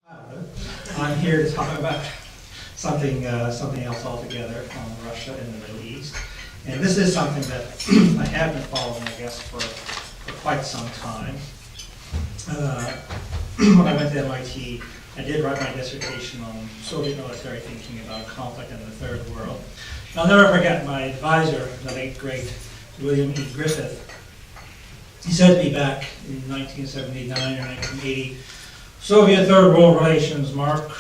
I'm here to talk about something else altogether on Russia and the Middle East. And this is something that I have been following, I guess, for quite some time. When I went to MIT, I did write my dissertation on Soviet military thinking about conflict in the Third World. I'll never forget my advisor, the late great William E. Griffith. He said to me back in 1979 or 1980, "Soviet Third World relations, Mark,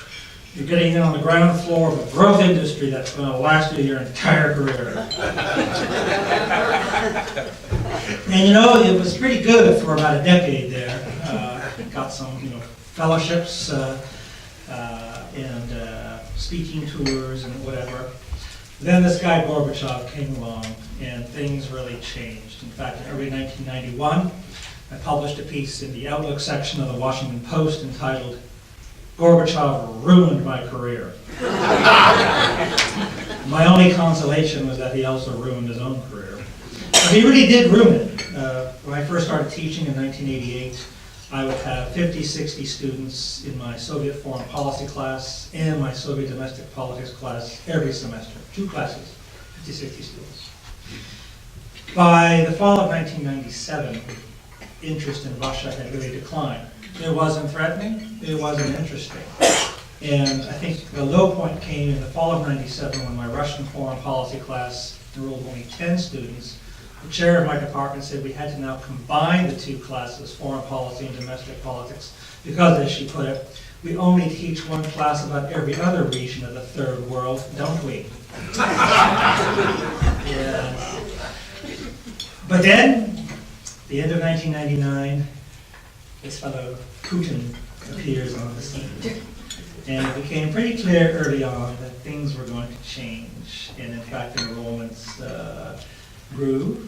you're getting in on the ground floor of a growth industry that's going to last you your entire career." And you know, it was pretty good for about a decade there. Got some, fellowships and speaking tours and whatever. Then this guy Gorbachev came along, and things really changed. In fact, in early 1991, I published a piece in the Outlook section of the Washington Post entitled, "Gorbachev Ruined My Career." My only consolation was that he also ruined his own career. But he really did ruin it. When I first started teaching in 1988, I would have 50, 60 students in my Soviet foreign policy class and my Soviet domestic politics class every semester. 2 classes, 50, 60 students. By the fall of 1997, interest in Russia had really declined. It wasn't threatening, it wasn't interesting. And I think the low point came in the fall of '97 when my Russian foreign policy class enrolled only 10 students. The chair of my department said we had to now combine the 2 classes, foreign policy and domestic politics, because, as she put it, we only teach one class about every other region of the Third World, don't we? Yeah. But then, the end of 1999, this fellow Putin appears on the scene. And it became pretty clear early on that things were going to change. And in fact, enrollments grew.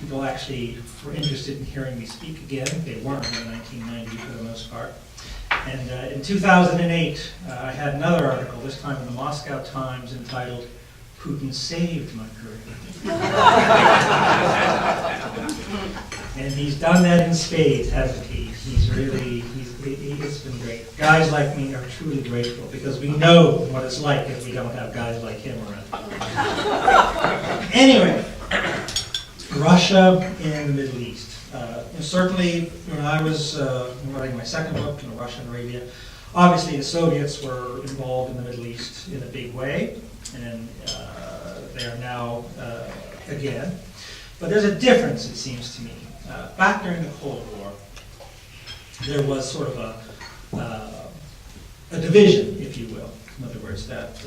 People actually were interested in hearing me speak again. They weren't in 1990 for the most part. And in 2008, I had another article, this time in the Moscow Times, entitled, "Putin Saved My Career." And he's done that in spades, hasn't he? It's been great. Guys like me are truly grateful because we know what it's like if we don't have guys like him around. Anyway, Russia and the Middle East. Certainly, when I was writing my second book, Russia and Arabia, obviously the Soviets were involved in the Middle East in a big way, and they are now again. But there's a difference, it seems to me. Back during the Cold War, there was sort of a division, if you will. In other words, that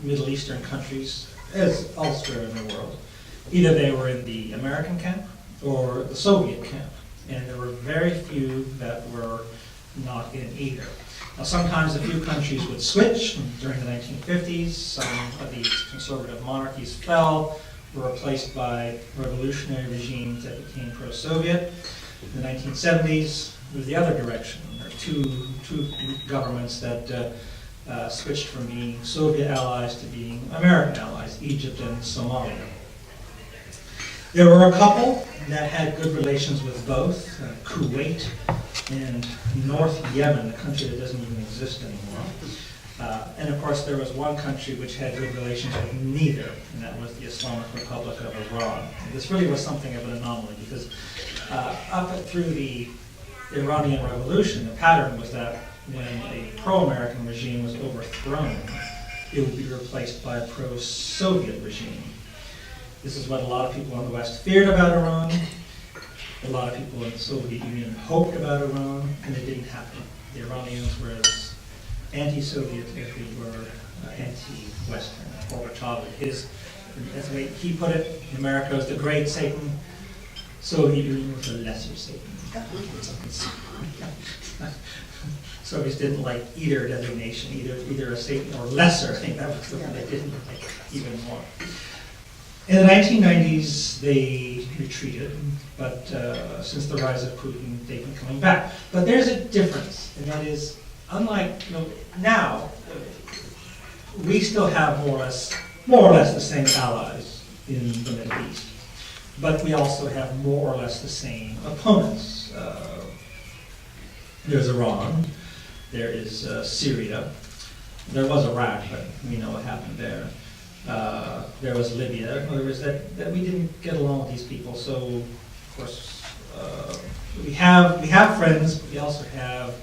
Middle Eastern countries, as elsewhere in the world, either they were in the American camp or the Soviet camp. And there were very few that were not in either. Now, sometimes a few countries would switch. During the 1950s, some of these conservative monarchies fell, were replaced by revolutionary regimes that became pro-Soviet. In the 1970s, it was the other direction. There were two governments that switched from being Soviet allies to being American allies, Egypt and Somalia. There were a couple that had good relations with both, Kuwait and North Yemen, a country that doesn't even exist anymore. And of course, there was one country which had good relations with neither, and that was the Islamic Republic of Iran. And this really was something of an anomaly because up through the Iranian Revolution, the pattern was that when a pro-American regime was overthrown, it would be replaced by a pro-Soviet regime. This is what a lot of people in the West feared about Iran. A lot of people in the Soviet Union hoped about Iran, and it didn't happen. The Iranians were as anti-Soviet as we were anti-Western. Gorbachev, as the way he put it, America was the great Satan, Soviet Union was the lesser Satan. Soviets didn't like either designation, either a Satan or lesser. I think that was the one they didn't like even more. In the 1990s, they retreated, but since the rise of Putin, they've been coming back. But there's a difference, and that is, unlike now, we still have more or less the same allies in the Middle East, but we also have more or less the same opponents. There's Iran, There is Syria. There was Iraq, but we know what happened there. There was Libya. In other words, that we didn't get along with these people. So, of course, we have friends, but we also have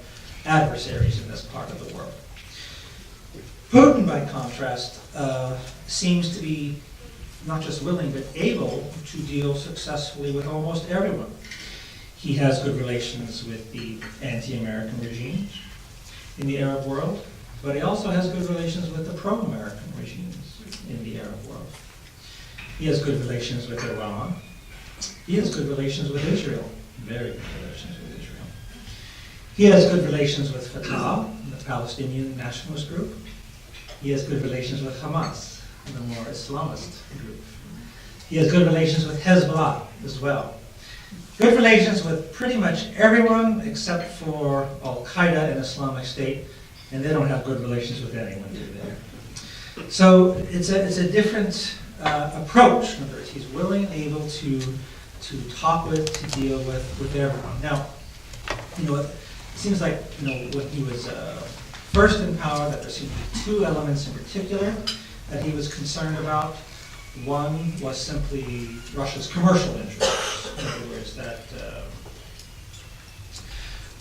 adversaries in this part of the world. Putin, by contrast, seems to be not just willing, but able to deal successfully with almost everyone. He has good relations with the anti-American regimes in the Arab world, but he also has good relations with the pro-American regimes in the Arab world. He has good relations with Iran. He has good relations with Israel, very good relations with Israel. He has good relations with Fatah, the Palestinian nationalist group. He has good relations with Hamas, the more Islamist group. He has good relations with Hezbollah as well. Good relations with pretty much everyone except for Al-Qaeda and Islamic State, and they don't have good relations with anyone, do they? So it's a different approach. In other words, he's willing and able to talk with, to deal with everyone. Now, it seems like, when he was first in power, that there seemed to be two elements in particular that he was concerned about. One was simply Russia's commercial interests. In other words, that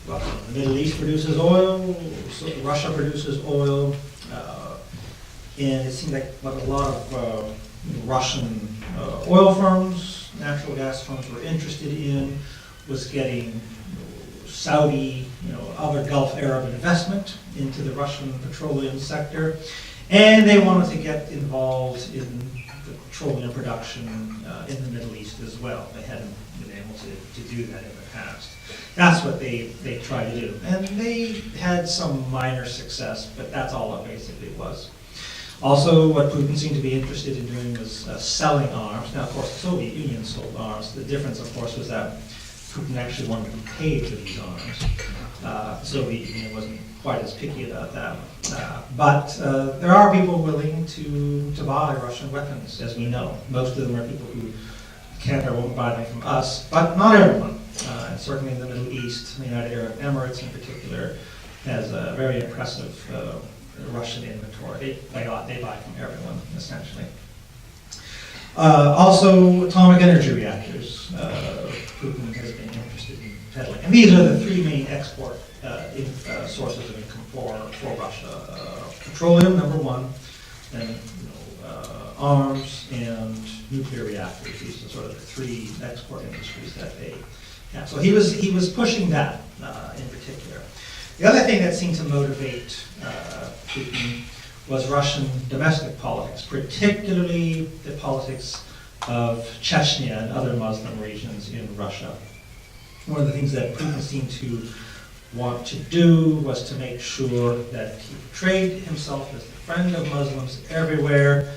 the Middle East produces oil, so Russia produces oil, and it seemed like what a lot of Russian oil firms, natural gas firms were interested in was getting Saudi, other Gulf Arab investment into the Russian petroleum sector, and they wanted to get involved in the petroleum production in the Middle East as well. They hadn't been able to do that in the past. That's what they tried to do, and they had some minor success, but that's all it basically was. Also, what Putin seemed to be interested in doing was selling arms. Now, of course, the Soviet Union sold arms. The difference, of course, was that Putin actually wanted to be paid for these arms. The Soviet Union wasn't quite as picky about that. But there are people willing to buy Russian weapons, as we know. Most of them are people who can't or won't buy them from us, but not everyone. And certainly in the Middle East, the United Arab Emirates in particular, has a very impressive Russian inventory. They buy from everyone, essentially. Also, atomic energy reactors. Putin has been interested in peddling. And these are the three main export sources of income for Russia. Petroleum, number one, then arms and nuclear reactors. These are sort of the three export industries that they have. So he was pushing that in particular. The other thing that seemed to motivate Putin was Russian domestic politics, particularly the politics of Chechnya and other Muslim regions in Russia. One of the things that Putin seemed to want to do was to make sure that he portrayed himself as the friend of Muslims everywhere,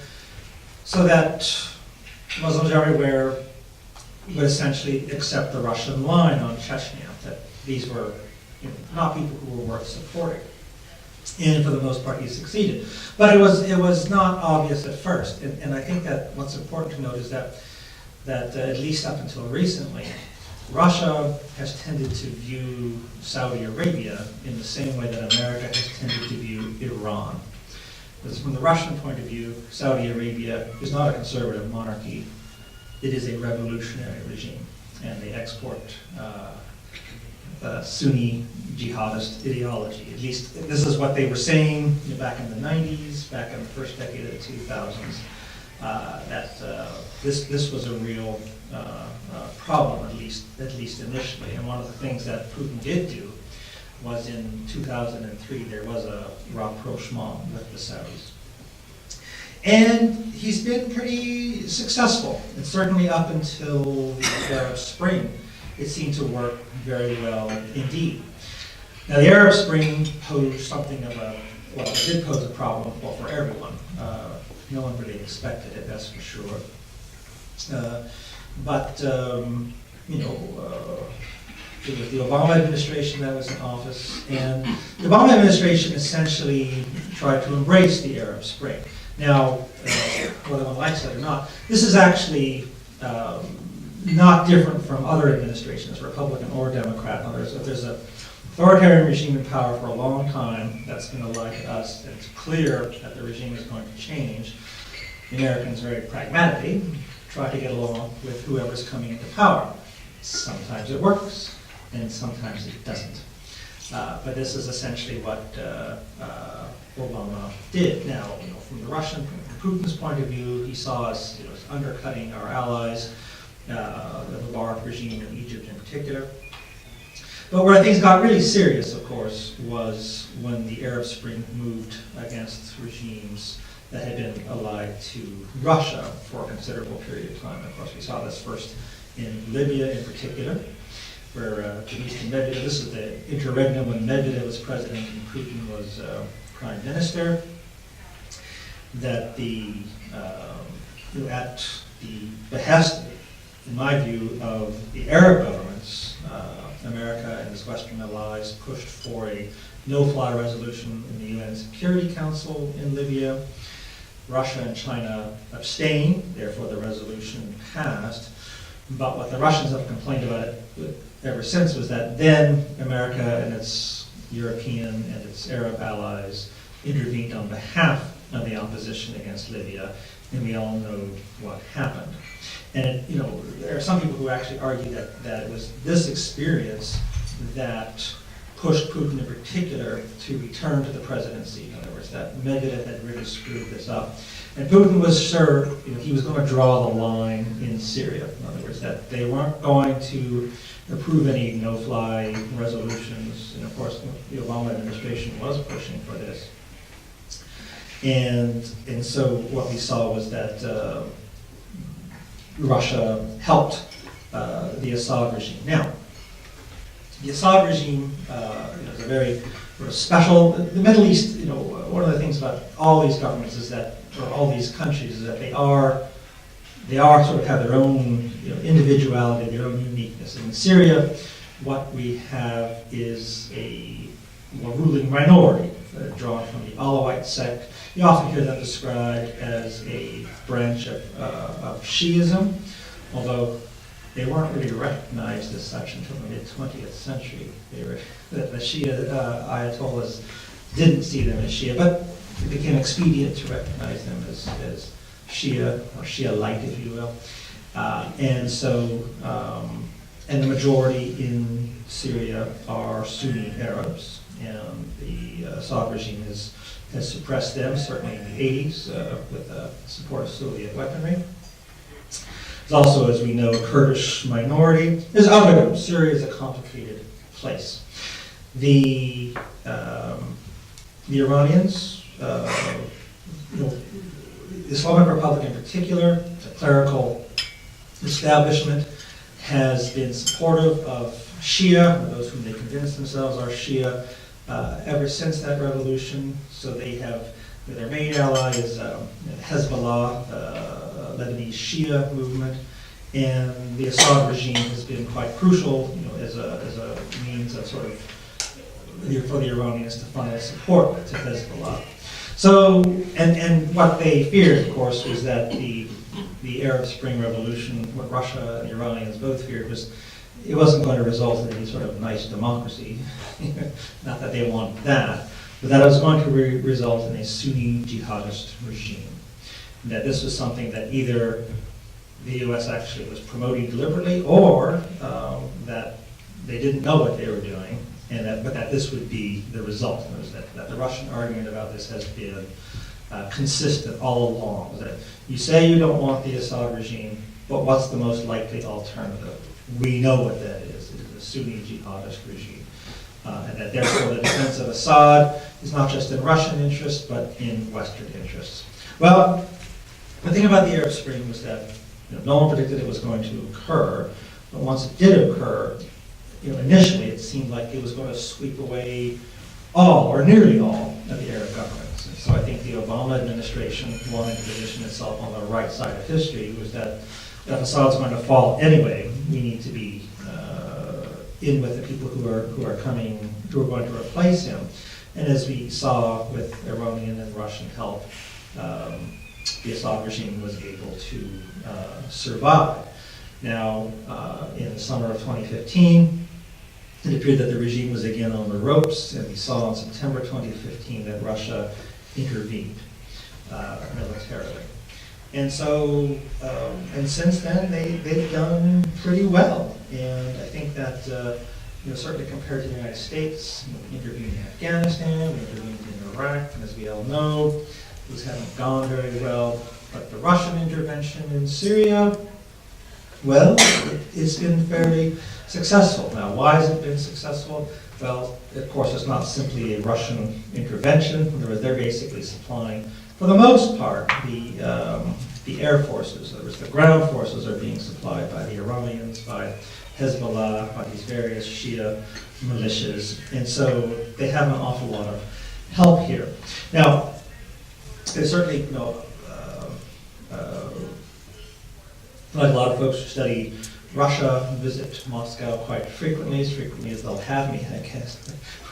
so that Muslims everywhere would essentially accept the Russian line on Chechnya, that these were not people who were worth supporting. And for the most part, he succeeded. But it was not obvious at first. And I think that what's important to note is that at least up until recently, Russia has tended to view Saudi Arabia in the same way that America has tended to view Iran. Because from the Russian point of view, Saudi Arabia is not a conservative monarchy. It is a revolutionary regime. And they export Sunni jihadist ideology. At least this is what they were saying back in the 90s, back in the first decade of the 2000s, that this was a real problem, at least initially. And one of the things that Putin did do was in 2003, there was a rapprochement with the Saudis. And he's been pretty successful, and certainly up until the Arab Spring, it seemed to work very well indeed. Now, the Arab Spring posed something of it did pose a problem for everyone. No one really expected it, that's for sure. But it was the Obama administration that was in office, and the Obama administration essentially tried to embrace the Arab Spring. Now, whether one likes it or not, this is actually not different from other administrations, Republican or Democrat. There's a authoritarian regime in power for a long time that's going to lie to us, and it's clear that the regime is going to change. The Americans very pragmatically try to get along with whoever's coming into power. Sometimes it works, and sometimes it doesn't. But this is essentially what Obama did. Now, from the Russian, from Putin's point of view, he saw us as undercutting our allies, the Mubarak regime in Egypt in particular. But where things got really serious, of course, was when the Arab Spring moved against regimes that had been allied to Russia for a considerable period of time. Of course, we saw this first in Libya in particular, where Medvedev, this is the interregnum when Medvedev was president and Putin was prime minister, that at the behest, in my view, of the Arab governments, America and its Western allies pushed for a no-fly resolution in the UN Security Council in Libya. Russia and China abstained, therefore the resolution passed. But what the Russians have complained about it ever since was that then America and its European and its Arab allies intervened on behalf of the opposition against Libya, and we all know what happened. And there are some people who actually argue that it was this experience that pushed Putin in particular to return to the presidency. In other words, that Medvedev had really screwed this up. And Putin was sure he was going to draw the line in Syria. In other words, that they weren't going to approve any no-fly resolutions. And of course, the Obama administration was pushing for this. And so what we saw was that Russia helped the Assad regime. Now, the Assad regime is a very special. The Middle East, one of the things about all these governments is that, or all these countries, is that they are sort of have their own individuality, their own uniqueness. And in Syria, what we have is a ruling minority drawn from the Alawite sect. You often hear them described as a branch of Shiism, although they weren't really recognized as such until the mid-20th century. The Shia Ayatollahs didn't see them as Shia, but it became expedient to recognize them as Shia, or Shia-lite, if you will. And the majority in Syria are Sunni Arabs, and the Assad regime has suppressed them, certainly in the 80s, with the support of Soviet weaponry. There's also, as we know, a Kurdish minority. There's other groups. Syria is a complicated place. The Iranians, Islamic Republic in particular, the clerical establishment, has been supportive of Shia, or those whom they convince themselves are Shia, ever since that revolution. So they have, their main ally is Hezbollah, Lebanese Shia movement, and the Assad regime has been quite crucial, as a means of sort of for the Iranians to funnel support to Hezbollah. So, and what they feared, of course, was that the Arab Spring Revolution, what Russia and the Iranians both feared, was it wasn't going to result in any sort of nice democracy. Not that they want that, but that it was going to result in a Sunni jihadist regime. And that this was something that either the U.S. actually was promoting deliberately, or that they didn't know what they were doing, but that this would be the result. And that the Russian argument about this has been consistent all along. That you say you don't want the Assad regime, but what's the most likely alternative? We know what that is. It is a Sunni jihadist regime. And that therefore the defense of Assad is not just in Russian interest, but in Western interests. Well, the thing about the Arab Spring was that no one predicted it was going to occur, but once it did occur, initially it seemed like it was going to sweep away all, or nearly all, of the Arab governments. And so I think the Obama administration wanted to position itself on the right side of history, was that if Assad's going to fall anyway, we need to be in with the people who are going to replace him. And as we saw with Iranian and Russian help, the Assad regime was able to survive. Now, in the summer of 2015, it appeared that the regime was again on the ropes, and we saw on September 2015 that Russia intervened militarily. And so, and since then, they've done pretty well. And I think that, certainly compared to the United States, we intervened in Afghanistan, we intervened in Iraq, and as we all know, those haven't gone very well. But the Russian intervention in Syria, well, it's been fairly successful. Now, why has it been successful? Well, of course, it's not simply a Russian intervention. They're basically supplying, for the most part, the air forces. In other words, the ground forces are being supplied by the Iranians, by Hezbollah, by these various Shia militias. And so they have an awful lot of help here. Now, there's certainly, like a lot of folks who study Russia, visit Moscow quite frequently, as frequently as they'll have me, I guess,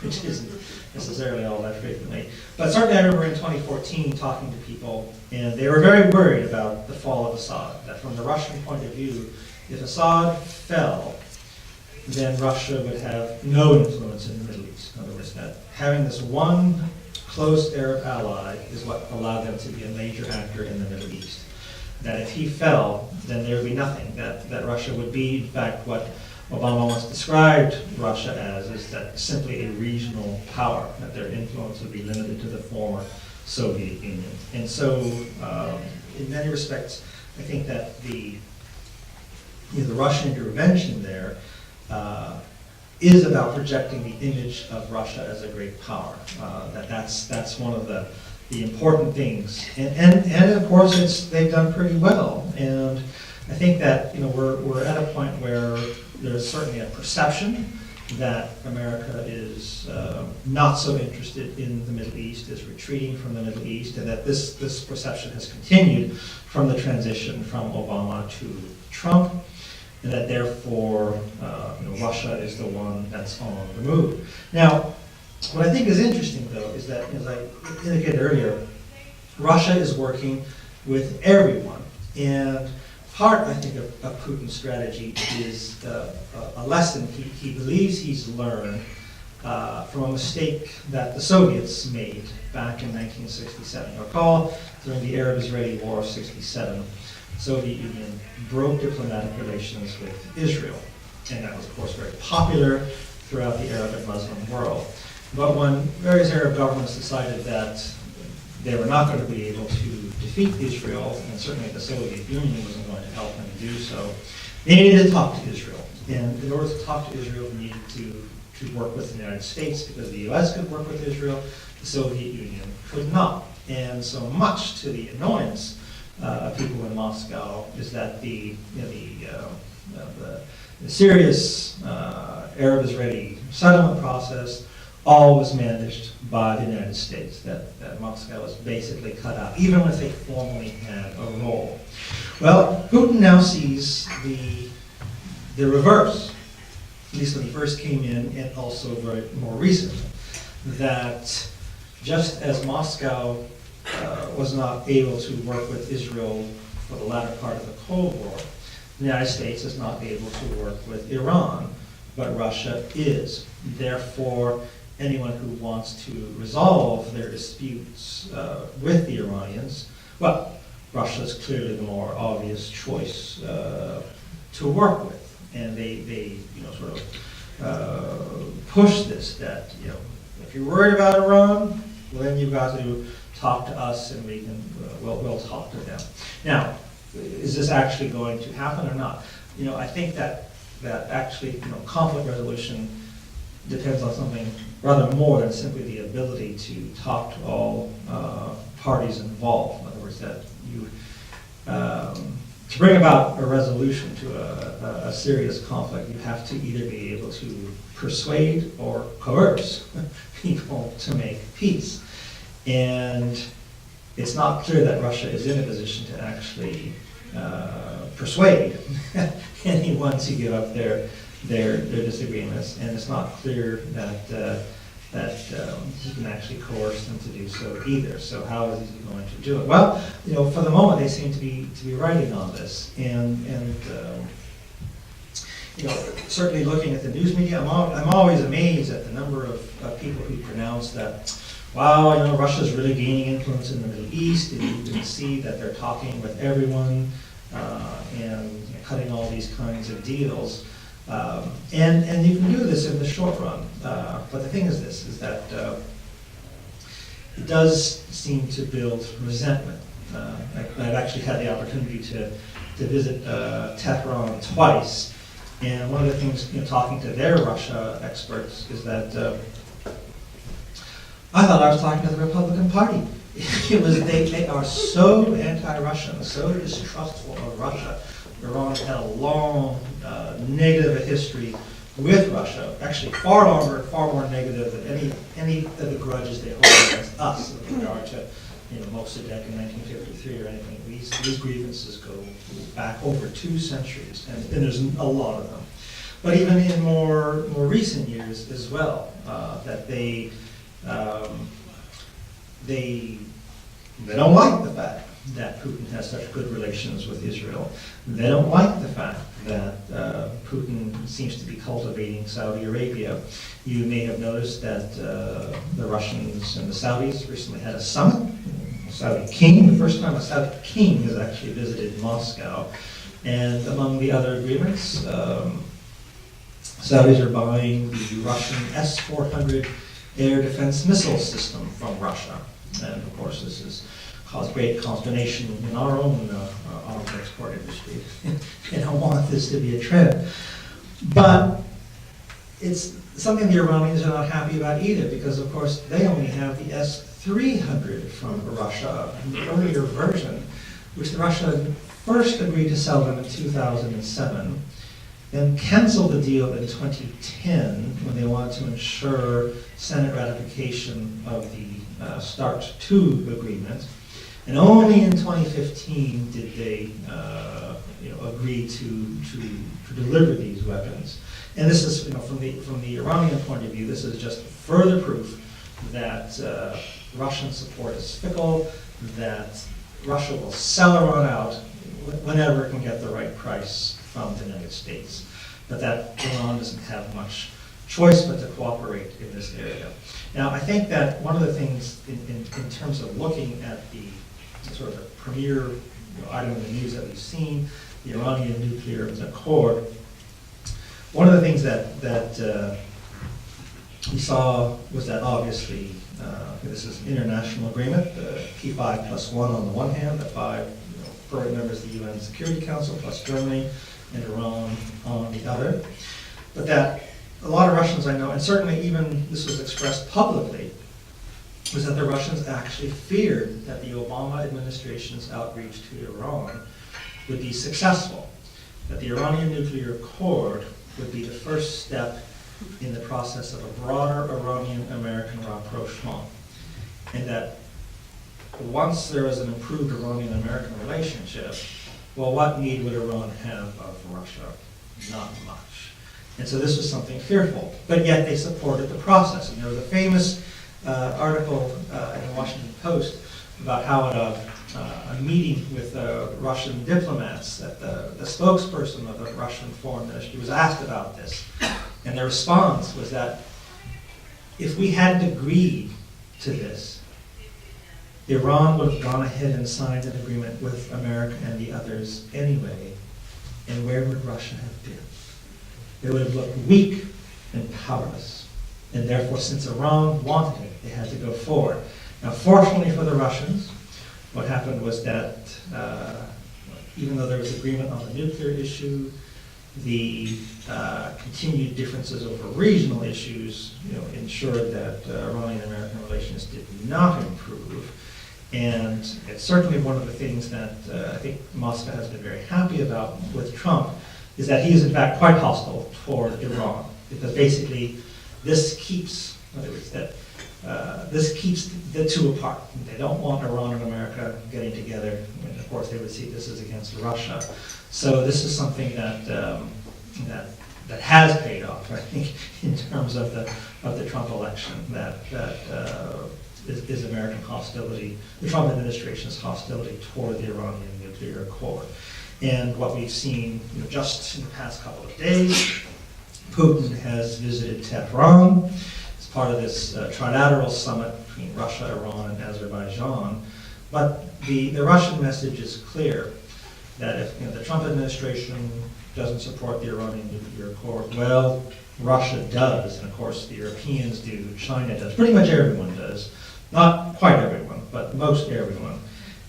which isn't necessarily all that frequently. But certainly I remember in 2014 talking to people, and they were very worried about the fall of Assad, that from the Russian point of view, if Assad fell, then Russia would have no influence in the Middle East. In other words, that having this one close Arab ally is what allowed them to be a major actor in the Middle East. That if he fell, then there would be nothing. That Russia would be, in fact, what Obama once described Russia as, is that simply a regional power, that their influence would be limited to the former Soviet Union. And so, in many respects, I think that the Russian intervention there is about projecting the image of Russia as a great power. That's one of the important things, and of course they've done pretty well. And I think that we're at a point where there's certainly a perception that America is not so interested in the Middle East, is retreating from the Middle East, and that this perception has continued from the transition from Obama to Trump, and that therefore Russia is the one that's on the move. Now, what I think is interesting, though, is that, as I indicated earlier, Russia is working with everyone. And part, I think, of Putin's strategy is a lesson he believes he's learned from a mistake that the Soviets made back in 1967. Recall, during the Arab-Israeli War of 67, the Soviet Union broke diplomatic relations with Israel. And that was, of course, very popular throughout the Arab and Muslim world. But when various Arab governments decided that they were not going to be able to defeat Israel, and certainly the Soviet Union wasn't going to help them do so, they needed to talk to Israel. And in order to talk to Israel, they needed to work with the United States, because the US could work with Israel, the Soviet Union could not. And so much to the annoyance of people in Moscow is that the serious Arab-Israeli settlement process all was managed by the United States, that Moscow was basically cut out, even if they formally had a role. Well, Putin now sees the reverse, at least when he first came in, and also more recently, that just as Moscow was not able to work with Israel for the latter part of the Cold War, the United States is not able to work with Iran, but Russia is. Therefore, anyone who wants to resolve their disputes with the Iranians, well, Russia is clearly the more obvious choice to work with. And they sort of push this, that, if you're worried about Iran, well, then you've got to talk to us, and we can, we'll talk to them. Now, is this actually going to happen or not? I think that actually, conflict resolution depends on something rather more than simply the ability to talk to all parties involved. In other words, that you, to bring about a resolution to a serious conflict, you have to either be able to persuade or coerce people to make peace. And it's not clear that Russia is in a position to actually persuade anyone to give up their disagreements, and it's not clear that he can actually coerce them to do so either. So how is he going to do it? Well, for the moment they seem to be writing on this, and certainly looking at the news media, I'm always amazed at the number of people who pronounce that, wow, Russia's really gaining influence in the Middle East, and you can see that they're talking with everyone and cutting all these kinds of deals. And you can do this in the short run. But the thing is this, is that it does seem to build resentment. I've actually had the opportunity to visit Tehran twice, and one of the things, talking to their Russia experts, is that I thought I was talking to the Republican Party. They are so anti-Russian, so distrustful of Russia. Iran had a long negative history with Russia, actually far longer, far more negative than any of the grudges they hold against us with regard to Mossadegh in 1953 or anything. These grievances go back over 2 centuries, and there's a lot of them. But even in more recent years as well, that they don't like the fact that Putin has such good relations with Israel. They don't like the fact that Putin seems to be cultivating Saudi Arabia. You may have noticed that the Russians and the Saudis recently had a summit. Saudi king, the first time a Saudi king has actually visited Moscow. And among the other agreements, Saudis are buying the Russian S-400 air defense missile system from Russia. And of course, this has caused great consternation in our own arms export industry. They don't want this to be a trend. But it's something the Iranians are not happy about either, because of course they only have the S-300 from Russia, the earlier version, which Russia first agreed to sell them in 2007, then canceled the deal in 2010 when they wanted to ensure Senate ratification of the START II agreement. And only in 2015 did they agree to deliver these weapons. And this is, from the Iranian point of view, this is just further proof that Russian support is fickle, that Russia will sell Iran out whenever it can get the right price from the United States, but that Iran doesn't have much choice but to cooperate in this area. Now, I think that one of the things in terms of looking at the sort of the premier item in the news that we've seen, the Iranian nuclear accord, one of the things that we saw was that obviously this is an international agreement, P5+1 on the one hand, the 5 permanent members of the UN Security Council plus Germany and Iran on the other. But that a lot of Russians I know, and certainly even this was expressed publicly, was that the Russians actually feared that the Obama administration's outreach to Iran would be successful, that the Iranian nuclear accord would be the first step in the process of a broader Iranian-American rapprochement, and that once there was an improved Iranian-American relationship, well, what need would Iran have of Russia? Not much. And so this was something fearful, but yet they supported the process. And there was a famous article in the Washington Post about how at a meeting with Russian diplomats, that the spokesperson of the Russian foreign ministry was asked about this. And their response was that if we hadn't agreed to this, Iran would have gone ahead and signed an agreement with America and the others anyway. And where would Russia have been? They would have looked weak and powerless. And therefore, since Iran wanted it, they had to go forward. Now, fortunately for the Russians, what happened was that even though there was agreement on the nuclear issue, the continued differences over regional issues ensured that Iranian-American relations did not improve. And it's certainly one of the things that I think Moscow has been very happy about with Trump, is that he is in fact quite hostile toward Iran, because basically this keeps, in other words, that this keeps the two apart. They don't want Iran and America getting together, and of course they would see this as against Russia. So this is something that that has paid off, I think, in terms of the Trump election. That is American hostility, the Trump administration's hostility toward the Iranian nuclear accord. And what we've seen, just in the past couple of days, Putin has visited Tehran as part of this trilateral summit between Russia, Iran, and Azerbaijan. But the Russian message is clear that if the Trump administration doesn't support the Iranian nuclear accord, well, Russia does, and of course the Europeans do, China does, pretty much everyone does. Not quite everyone, but most everyone.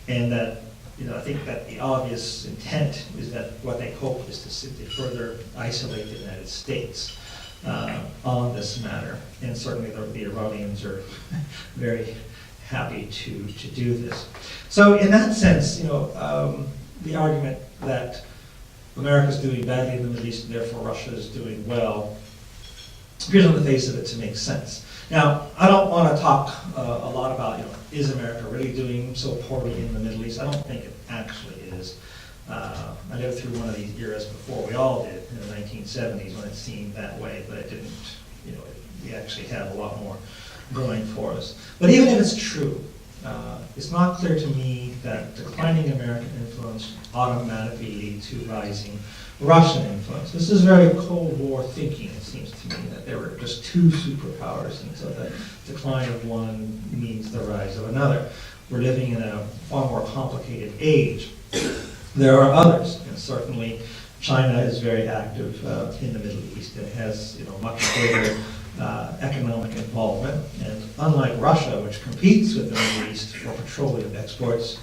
And that, I think that the obvious intent is that what they hope is to simply further isolate the United States on this matter. And certainly the Iranians are very happy to do this. So in that sense, the argument that America's doing badly in the Middle East and therefore Russia is doing well appears on the face of it to make sense. Now, I don't want to talk a lot about, is America really doing so poorly in the Middle East? I don't think it actually is. I lived through one of these eras before. We all did in the 1970s when it seemed that way, but it didn't, we actually have a lot more going for us. But even if it's true, it's not clear to me that declining American influence automatically lead to rising Russian influence. This is very Cold War thinking, it seems to me, that there were just two superpowers, and so the decline of one means the rise of another. We're living in a far more complicated age. There are others, and certainly China is very active in the Middle East. It has much greater economic involvement, and unlike Russia, which competes with the Middle East for petroleum exports,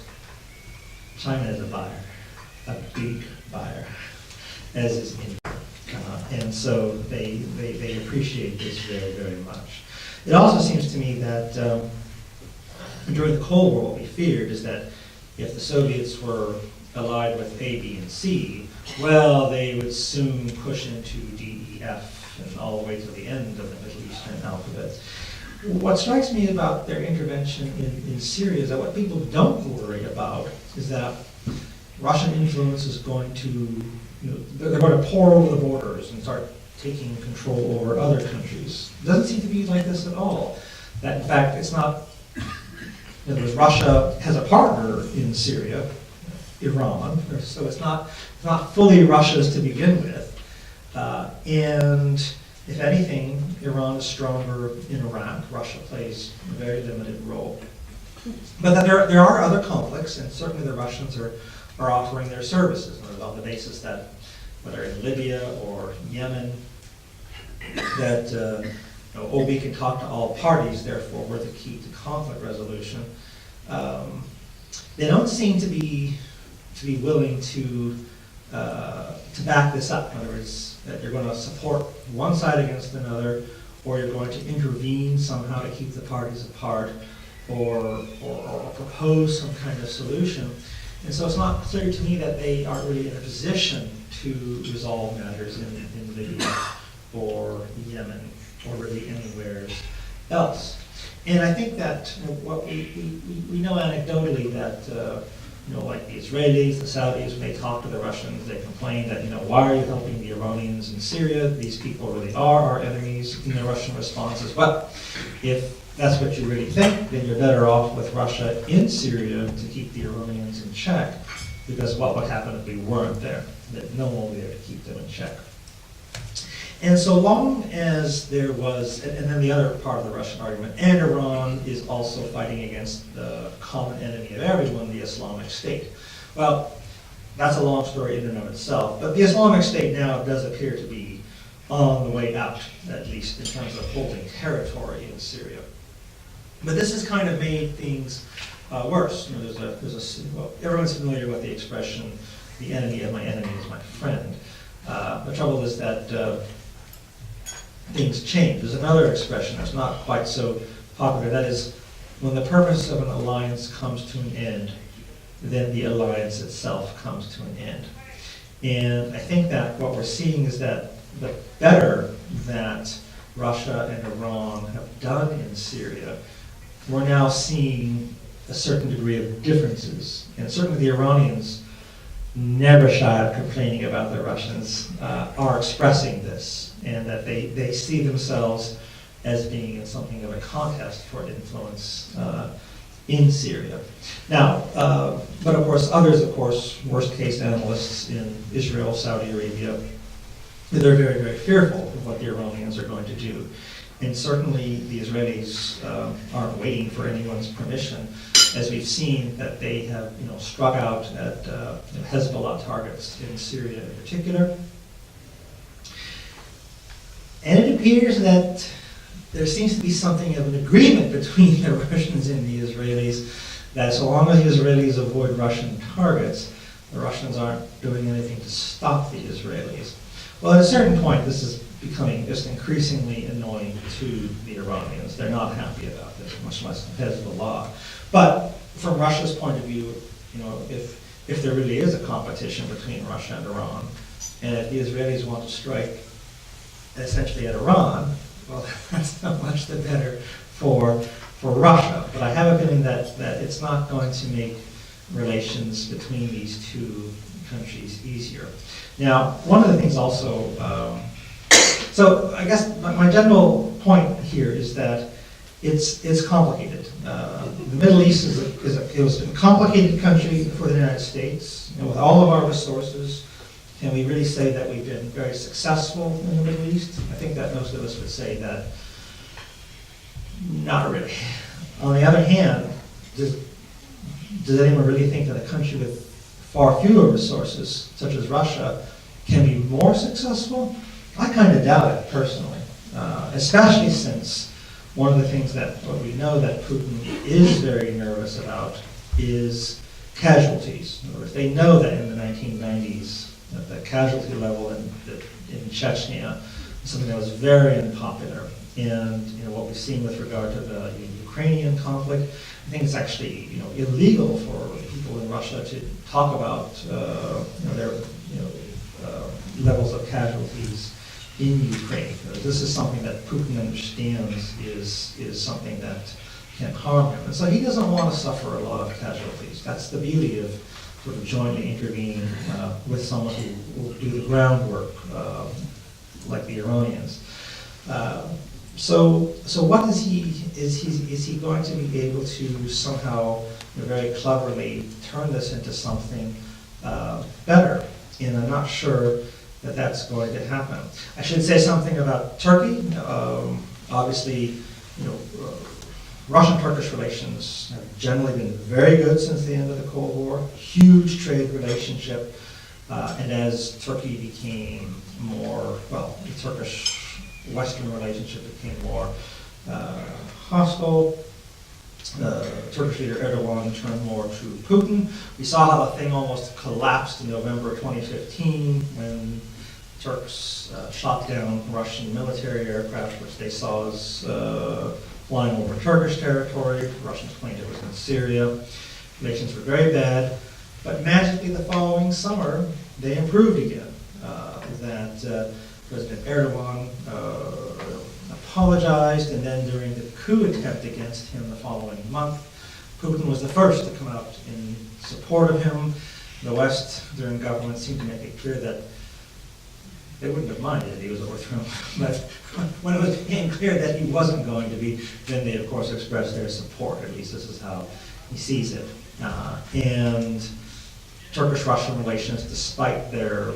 China is a buyer, a big buyer, as is India. And so they appreciate this very, very much. It also seems to me that during the Cold War, what we feared is that if the Soviets were allied with A, B, and C, well, they would soon push into D, E, F, and all the way to the end of the Middle Eastern alphabet. What strikes me about their intervention in Syria is that what people don't worry about is that Russian influence is going to, they're going to pour over the borders and start taking control over other countries. It doesn't seem to be like this at all. That in fact, it's not, Russia has a partner in Syria, Iran, so it's not fully Russia's to begin with. And if anything, Iran is stronger in Iraq. Russia plays a very limited role. But that there are other conflicts, and certainly the Russians are offering their services on the basis that, whether in Libya or Yemen, that we can talk to all parties, therefore we're the key to conflict resolution. They don't seem to be willing to back this up. In other words, that you're going to support one side against another, or you're going to intervene somehow to keep the parties apart, or propose some kind of solution. And so it's not clear to me that they are really in a position to resolve matters in Libya or Yemen or really anywhere else. And I think that what we know anecdotally that like the Israelis, the Saudis, when they talk to the Russians, they complain that, why are you helping the Iranians in Syria? These people really are our enemies. In the Russian responses, but if that's what you really think, then you're better off with Russia in Syria to keep the Iranians in check, because what would happen if we weren't there? That no one would be there to keep them in check. And so long as there was, and then the other part of the Russian argument, and Iran is also fighting against the common enemy of everyone, the Islamic State. Well, that's a long story in and of itself, but the Islamic State now does appear to be on the way out, at least in terms of holding territory in Syria. But this has kind of made things worse. Everyone's familiar with the expression, the enemy of my enemy is my friend. The trouble is that things change. There's another expression that's not quite so popular. That is, when the purpose of an alliance comes to an end, then the alliance itself comes to an end. And I think that what we're seeing is that the better that Russia and Iran have done in Syria, we're now seeing a certain degree of differences. And certainly the Iranians, never shy of complaining about the Russians, are expressing this, and that they see themselves as being in something of a contest for influence in Syria. Now, but of course, others, of course, worst-case analysts in Israel, Saudi Arabia, they're very, very fearful of what the Iranians are going to do. And certainly the Israelis aren't waiting for anyone's permission, as we've seen that they have, struck out at Hezbollah targets in Syria in particular. And it appears that there seems to be something of an agreement between the Russians and the Israelis that so long as the Israelis avoid Russian targets, the Russians aren't doing anything to stop the Israelis. Well, at a certain point, this is becoming just increasingly annoying to the Iranians. They're not happy about this, much less Hezbollah. But from Russia's point of view, if there really is a competition between Russia and Iran, and if the Israelis want to strike essentially at Iran, well, that's not much the better for Russia. But I have a feeling that it's not going to make relations between these two countries easier. Now, one of the things also, so I guess my general point here is that it's complicated. The Middle East it was a complicated country for the United States, with all of our resources. Can we really say that we've been very successful in the Middle East? I think that most of us would say that not really. On the other hand, does anyone really think that a country with far fewer resources, such as Russia, can be more successful? I kind of doubt it, personally, especially since one of the things that we know that Putin is very nervous about is casualties. In other words, they know that in the 1990s, that the casualty level in Chechnya was something that was very unpopular. And what we've seen with regard to the Ukrainian conflict, I think it's actually illegal for people in Russia to talk about their levels of casualties in Ukraine. This is something that Putin understands is something that can harm him. And so he doesn't want to suffer a lot of casualties. That's the beauty of sort of jointly intervening with someone who will do the groundwork, like the Iranians. So what is he going to be able to somehow very cleverly turn this into something better? And I'm not sure that that's going to happen. I should say something about Turkey. Obviously, Russian-Turkish relations have generally been very good since the end of the Cold War. Huge trade relationship. And as Turkey became more, the Turkish-Western relationship became more hostile, Turkish leader Erdogan turned more to Putin. We saw how the thing almost collapsed in November 2015 when Turks shot down Russian military aircraft, which they saw as flying over Turkish territory. The Russians claimed it was in Syria. Relations were very bad, but magically the following summer they improved again. President Erdogan apologized, and then during the coup attempt against him the following month, Putin was the first to come out in support of him. The West, during government, seemed to make it clear that they wouldn't have minded if he was overthrown. But when it became clear that he wasn't going to be, then they, of course, expressed their support. At least this is how he sees it. And Turkish-Russian relations, despite their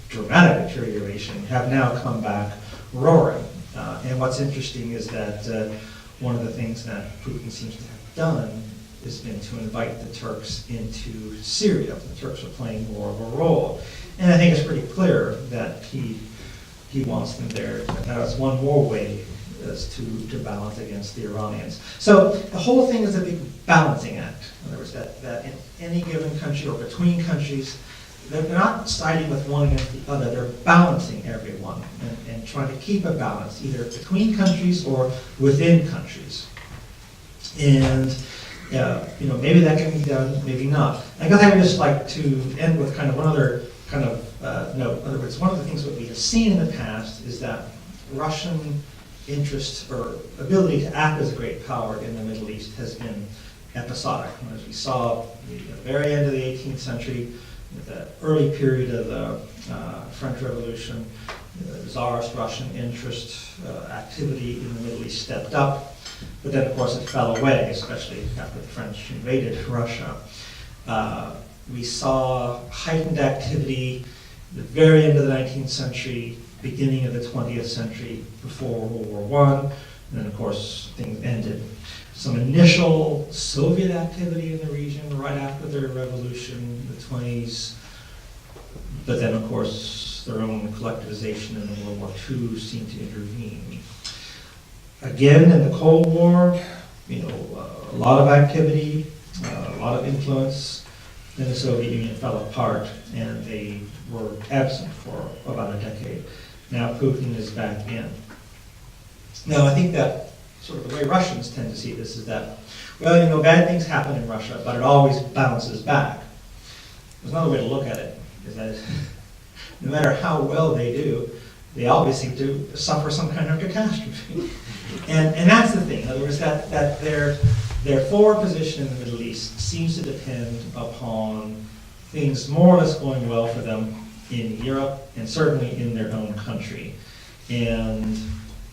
dramatic deterioration, have now come back roaring. And what's interesting is that one of the things that Putin seems to have done has been to invite the Turks into Syria. The Turks are playing more of a role. And I think it's pretty clear that he wants them there. That's one more way as to balance against the Iranians. So the whole thing is a big balancing act. In other words, that in any given country or between countries, they're not siding with one against the other. They're balancing everyone and trying to keep a balance, either between countries or within countries. And maybe that can be done, maybe not. I guess I would just like to end with kind of one other kind of note. In other words, one of the things that we have seen in the past is that Russian interest or ability to act as a great power in the Middle East has been episodic. As we saw at the very end of the 18th century, the early period of the French Revolution, the Tsarist Russian interest activity in the Middle East stepped up. But then, of course, it fell away, especially after the French invaded Russia. We saw heightened activity at the very end of the 19th century, beginning of the 20th century, before World War I, and then, of course, things ended. Some initial Soviet activity in the region right after the revolution in the 20s, but then, of course, their own collectivization in World War II seemed to intervene. Again, in the Cold War, a lot of activity, a lot of influence. Then the Soviet Union fell apart, and they were absent for about a decade. Now Putin is back in. Now, I think that sort of the way Russians tend to see this is that, well, bad things happen in Russia, but it always bounces back. There's another way to look at it, is that no matter how well they do, they always seem to suffer some kind of catastrophe. And that's the thing. In other words, that their forward position in the Middle East seems to depend upon things more or less going well for them in Europe and certainly in their own country. And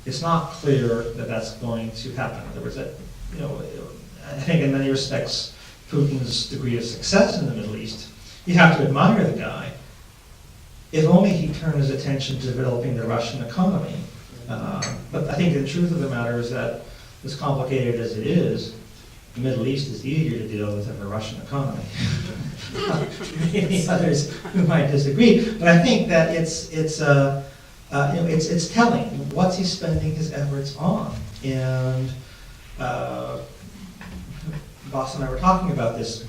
it's not clear that that's going to happen. In other words, that, I think in many respects, Putin's degree of success in the Middle East, you have to admire the guy, if only he turned his attention to developing the Russian economy. But I think the truth of the matter is that, as complicated as it is, the Middle East is easier to deal with than the Russian economy. Many others who might disagree, but I think that it's telling. What's he spending his efforts on? And Boss and I were talking about this.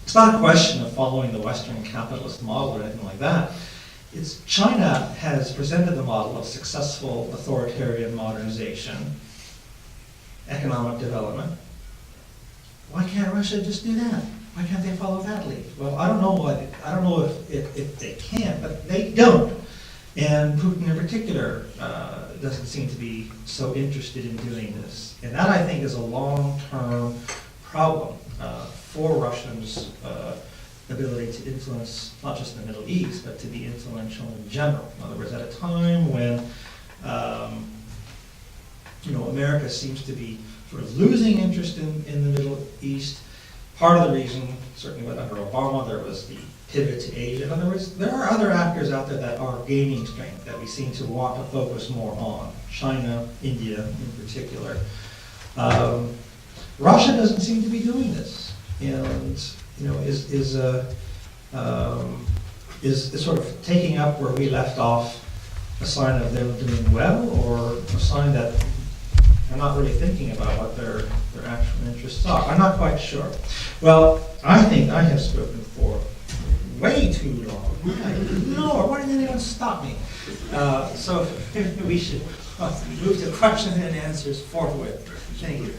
It's not a question of following the Western capitalist model or anything like that. China has presented the model of successful authoritarian modernization, economic development. Why can't Russia just do that? Why can't they follow that lead? Well, I don't know if they can, but they don't. And Putin in particular doesn't seem to be so interested in doing this. And that, I think, is a long-term problem for Russians' ability to influence not just the Middle East, but to be influential in general. In other words, at a time when America seems to be sort of losing interest in the Middle East. Part of the reason, certainly under Obama, there was the pivot to Asia. In other words, there are other actors out there that are gaining strength that we seem to want to focus more on. China, India in particular. Russia doesn't seem to be doing this, and is sort of taking up where we left off a sign of them doing well, or a sign that they're not really thinking about what their actual interests are? I'm not quite sure. Well, I think I have spoken for way too long. Lord, why didn't anyone stop me? So we should move to questions and answers forthwith. Thank you.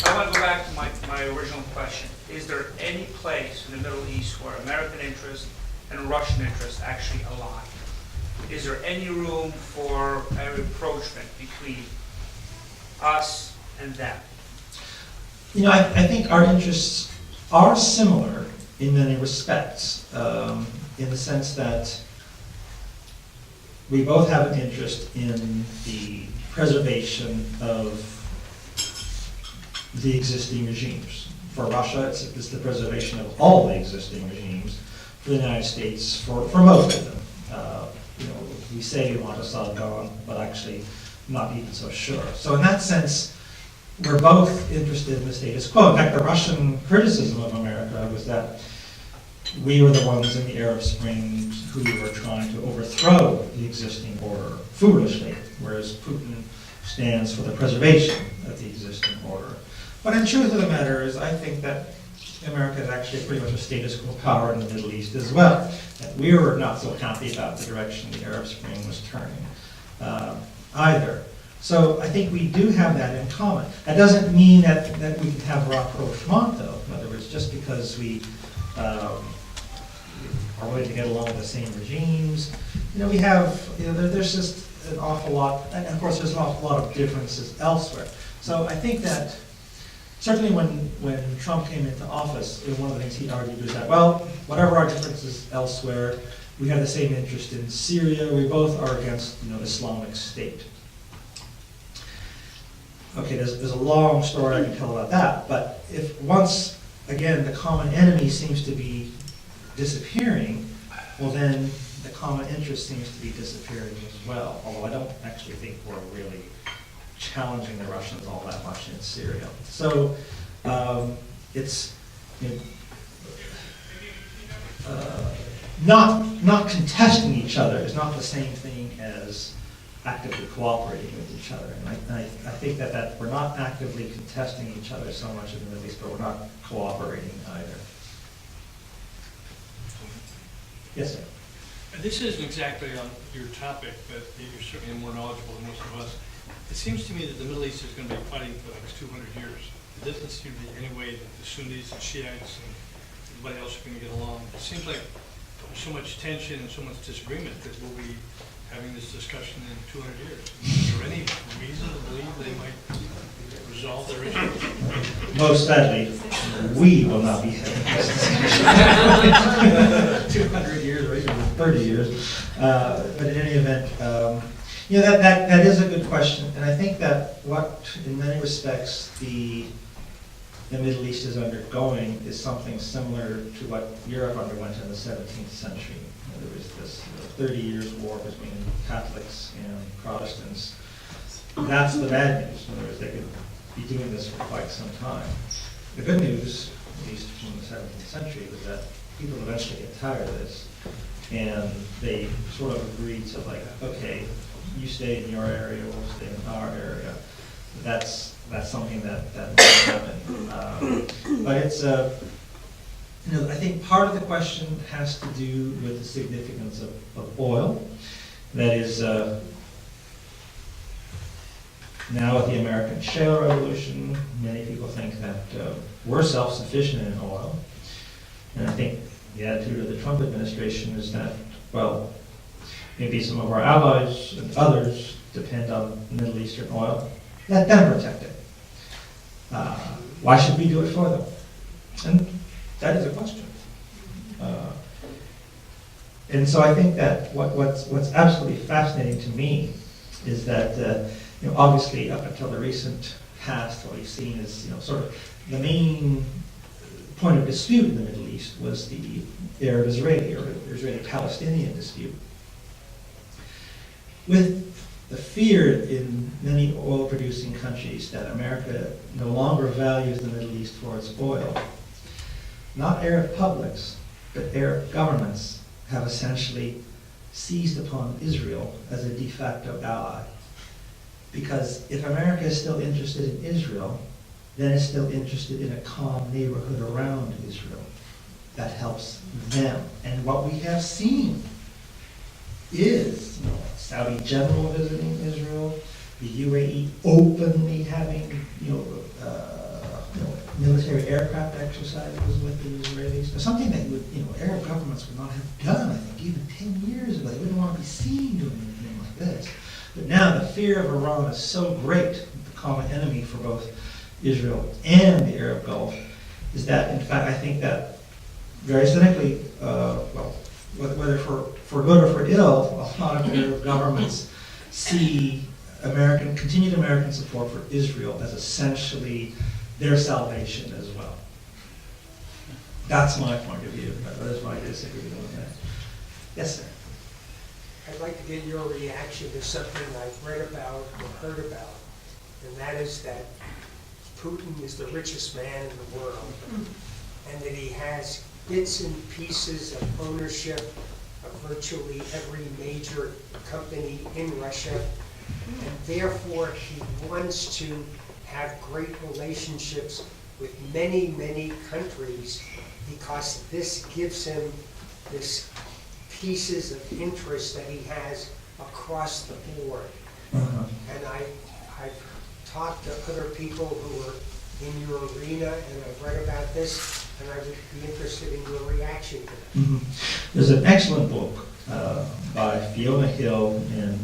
I want to go back to my original question. Is there any place in the Middle East where American interest and Russian interest actually align? Is there any room for a rapprochement between us and them? I think our interests are similar in many respects, in the sense that we both have an interest in the preservation of the existing regimes. For Russia, it's the preservation of all the existing regimes. For the United States, for most of them. We say we want Assad gone, but actually not even so sure. So in that sense, we're both interested in the status quo. In fact, the Russian criticism of America was that we were the ones in the Arab Spring who were trying to overthrow the existing order foolishly, whereas Putin stands for the preservation of the existing order. But in truth of the matter is, I think that America is actually pretty much a status quo power in the Middle East as well. And we were not so happy about the direction the Arab Spring was turning either. So I think we do have that in common. That doesn't mean that we can have rapprochement, though. In other words, just because we are willing to get along with the same regimes, we have, there's just an awful lot, and of course there's an awful lot of differences elsewhere. So I think that certainly when Trump came into office, one of the things he argued was that, well, whatever our differences elsewhere, We have the same interest in Syria. We both are against, Islamic State. Okay, there's a long story I can tell about that, but if once, again, the common enemy seems to be disappearing, well then the common interest seems to be disappearing as well, although I don't actually think we're really challenging the Russians all that much in Syria. So it's not contesting each other is not the same thing as actively cooperating with each other. And I think that we're not actively contesting each other so much in the Middle East, but we're not cooperating either. Yes, sir. This isn't exactly on your topic, but you're certainly more knowledgeable than most of us. It seems to me that the Middle East is going to be fighting for the next 200 years. It doesn't seem to be any way that the Sunnis and Shiites and everybody else are going to get along. It seems like there's so much tension and so much disagreement that we'll be having this discussion in 200 years. Is there any reason to believe they might resolve their issues? Most sadly, we will not be having this discussion. 200 years or even 30 years. But in any event, that is a good question. And I think that what, in many respects, the Middle East is undergoing is something similar to what Europe underwent in the 17th century. There was this 30 years war between Catholics and Protestants. That's the bad news. In other words, they could be doing this for quite some time. The good news, at least from the 17th century, was that people eventually get tired of this, and they sort of agreed to, like, okay, you stay in your area, we'll stay in our area. That's something that might happen. But it's I think part of the question has to do with the significance of oil. That is, now with the American shale revolution, many people think that we're self-sufficient in oil. And I think the attitude of the Trump administration is that, well, maybe some of our allies and others depend on Middle Eastern oil. Let them protect it. Why should we do it for them? And that is a question. And so I think that what's absolutely fascinating to me is that obviously up until the recent past, what we've seen is sort of the main point of dispute in the Middle East was the Arab-Israeli or Israeli-Palestinian dispute. With the fear in many oil-producing countries that America no longer values the Middle East for its oil, not Arab publics, but Arab governments have essentially seized upon Israel as a de facto ally. Because if America is still interested in Israel, then it's still interested in a calm neighborhood around Israel that helps them. And what we have seen is Saudi general visiting Israel, the UAE openly having military aircraft exercises with the Israelis. Something that Arab governments would not have done, I think, even 10 years ago. They wouldn't want to be seen doing anything like this. But now the fear of Iran is so great, the common enemy for both Israel and the Arab Gulf, is that, in fact, I think that very cynically, whether for good or for ill, a lot of Arab governments see continued American support for Israel as essentially their salvation as well. That's my point of view. That is my disagreement with that. Yes, sir. I'd like to get your reaction to something I've read about or heard about, and that is that Putin is the richest man in the world, and that he has bits and pieces of ownership of virtually every major company in Russia, and therefore he wants to have great relationships with many, many countries because this gives him this pieces of interest that he has across the board. And I've talked to other people who are in your arena, and I've read about this, and I would be interested in your reaction to that. There's an excellent book by Fiona Hill and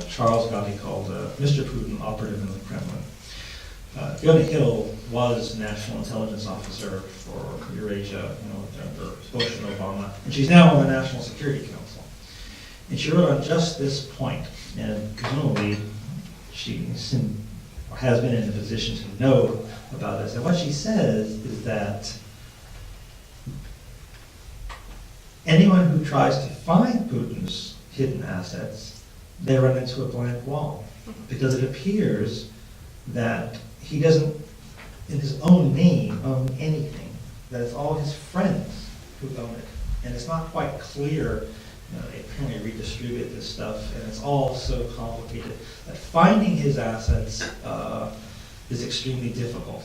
Charles Gotti called Mr. Putin, Operative in the Kremlin. Fiona Hill was National Intelligence Officer for Eurasia, under Bush and Obama, and she's now on the National Security Council. And she wrote on just this point, and presumably she has been in a position to know about this. And what she says is that anyone who tries to find Putin's hidden assets, they run into a blank wall. Because it appears that he doesn't, in his own name, own anything. That it's all his friends who own it. And it's not quite clear, they apparently redistribute this stuff, and it's all so complicated that finding his assets is extremely difficult.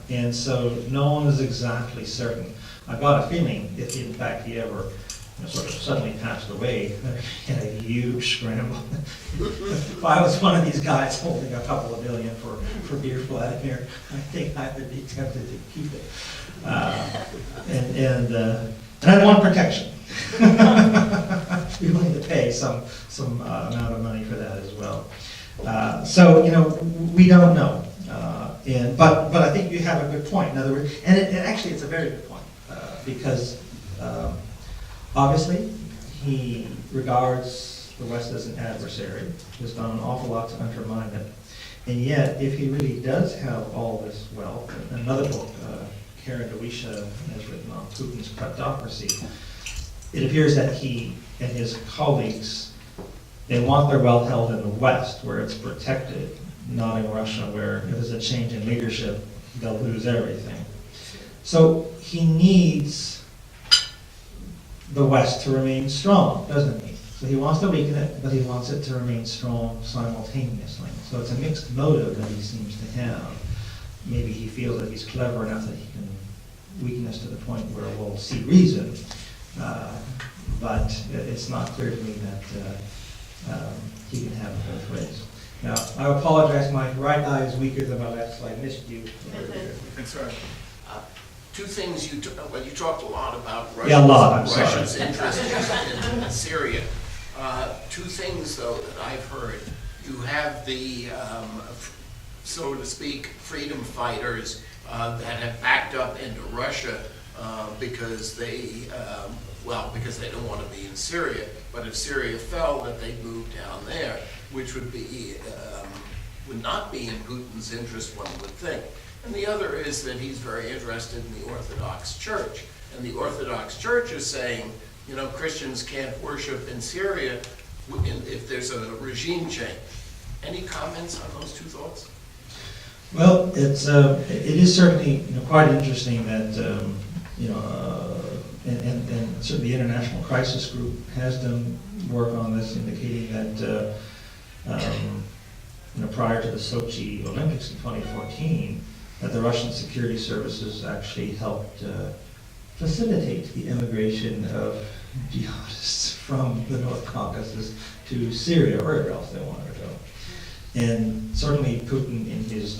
And so no one is exactly certain. I've got a feeling if in fact he ever sort of suddenly passed away, in a huge scramble. If I was one of these guys holding a couple of billion for Dear Vladimir, I think I would be tempted to keep it. And I want protection. Be willing to pay some amount of money for that as well. So we don't know. But I think you have a good point. In other words, and actually it's a very good point because obviously he regards the West as an adversary. He's done an awful lot to undermine it. And yet, if he really does have all this wealth, another book, Karen DeWisha has written on Putin's kleptocracy, it appears that he and his colleagues, they want their wealth held in the West, where it's protected, not in Russia, where if there's a change in leadership, they'll lose everything. So he needs the West to remain strong, doesn't he? So he wants to weaken it, but he wants it to remain strong simultaneously. So it's a mixed motive that he seems to have. Maybe he feels that he's clever enough that he can weaken us to the point where we'll see reason. But it's not clear to me that he can have it both ways. Now, I apologize, my right eye is weaker than my left, so I missed you earlier. That's right. Two things you talked a lot about Russia's interest in Syria. Two things, though, that I've heard. You have the, so to speak, freedom fighters that have backed up into Russia because they don't want to be in Syria. But if Syria fell, that they'd move down there, which would not be in Putin's interest, one would think. And the other is that he's very interested in the Orthodox Church. And the Orthodox Church is saying, Christians can't worship in Syria if there's a regime change. Any comments on those two thoughts? Well, it is certainly quite interesting that and certainly the International Crisis Group has done work on this, indicating that prior to the Sochi Olympics in 2014, that the Russian security services actually helped facilitate the immigration of jihadists from the North Caucasus to Syria, or wherever else they wanted to go. And certainly Putin, in his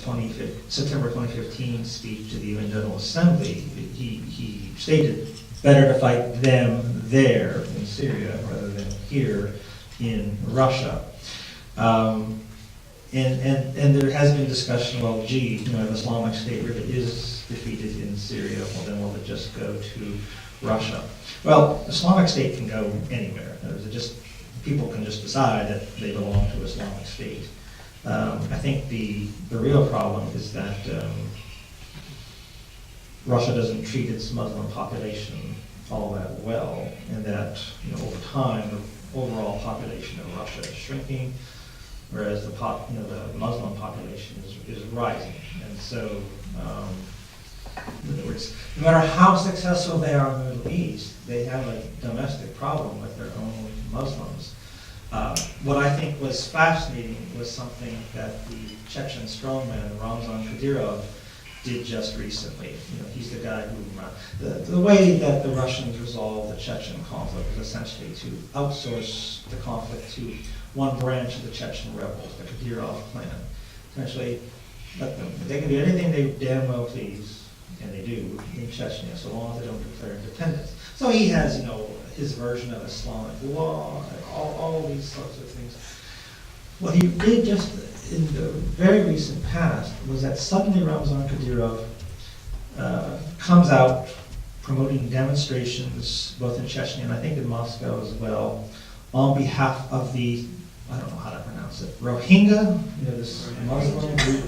September 2015 speech to the UN General Assembly, he stated, better to fight them there in Syria rather than here in Russia. And there has been discussion, well, gee, if Islamic State really is defeated in Syria, well, then will it just go to Russia? Well, Islamic State can go anywhere. People can just decide that they belong to Islamic State. I think the real problem is that Russia doesn't treat its Muslim population all that well, and that over time the overall population of Russia is shrinking, whereas the Muslim population is rising. And so, in other words, no matter how successful they are in the Middle East, they have a domestic problem with their own Muslims. What I think was fascinating was something that the Chechen strongman Ramzan Kadyrov did just recently. He's the guy who, the way that the Russians resolved the Chechen conflict was essentially to outsource the conflict to one branch of the Chechen rebels, the Kadyrov clan. Essentially, they can do anything they damn well please, and they do in Chechnya, so long as they don't declare independence. So he has, his version of Islamic law, and all these sorts of things. What he did just in the very recent past was that suddenly Ramzan Kadyrov comes out promoting demonstrations, both in Chechnya and I think in Moscow as well, on behalf of the, I don't know how to pronounce it, Rohingya, this Muslim group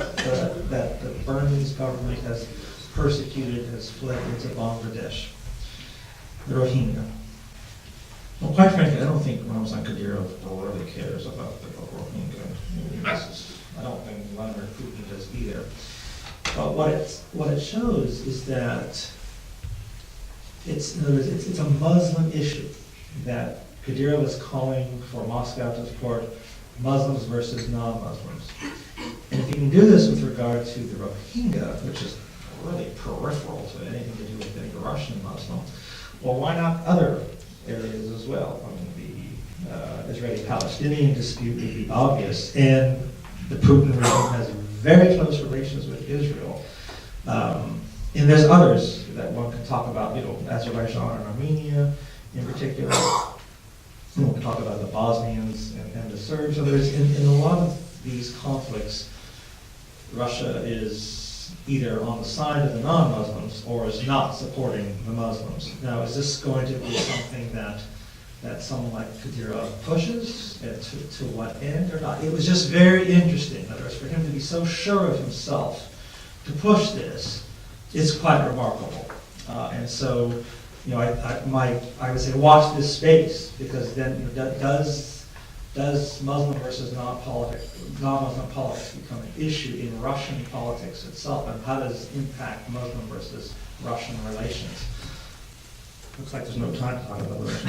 that the Burmese government has persecuted, has fled into Bangladesh. The Rohingya. Well, quite frankly, I don't think Ramzan Kadyrov really cares about the Rohingya. I don't think Vladimir Putin does either. But what it shows is that it's a Muslim issue, that Kadyrov is calling for Moscow to support Muslims versus non-Muslims. And if you can do this with regard to the Rohingya, which is really peripheral to anything to do with being a Russian Muslim, well, why not other areas as well? I mean, the Israeli-Palestinian dispute would be obvious, and the Putin regime has very close relations with Israel. And there's others that one can talk about, Azerbaijan and Armenia in particular. We can talk about the Bosnians and the Serbs. So there's, in a lot of these conflicts, Russia is either on the side of the non-Muslims or is not supporting the Muslims. Now, is this going to be something that someone like Kadyrov pushes, to what end or not? It was just very interesting. In other words, for him to be so sure of himself to push this is quite remarkable. And so, I would say watch this space, because then does Muslim versus non-Muslim politics become an issue in Russian politics itself, and how does it impact Muslim versus Russian relations? Looks like there's no time to talk about the Russian.